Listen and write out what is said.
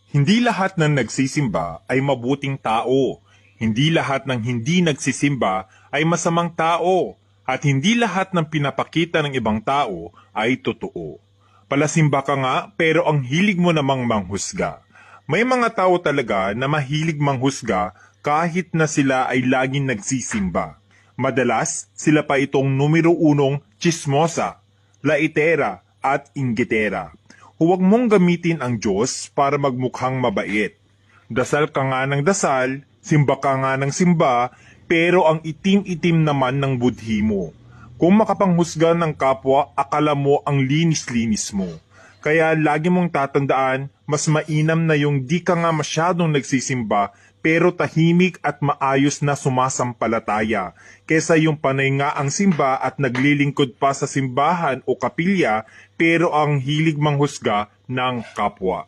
Hindi lahat ng nagsisimba ay mabuting tao. Hindi lahat ng hindi nagsisimba ay masamang tao. At hindi lahat ng pinapakita ng ibang tao ay totoo. Palasimba ka nga pero ang hilig mo namang manghusga. May mga tao talaga na mahilig manghusga kahit na sila ay laging nagsisimba. Madalas, sila pa itong numero unong chismosa, laitera at inggitera. Huwag mong gamitin ang Diyos para magmukhang mabait. Dasal ka nga ng dasal, simba ka nga ng simba, pero ang itim-itim naman ng budhi mo. Kung makapanghusga ng kapwa, akala mo ang linis-linis mo. Kaya lagi mong tatandaan, mas mainam na yung di ka nga masyadong nagsisimba, pero tahimik at maayos na sumasampalataya, kesa yung panay nga ang simba at naglilingkod pa sa simbahan o kapilya, pero ang hilig manghusga ng kapwa.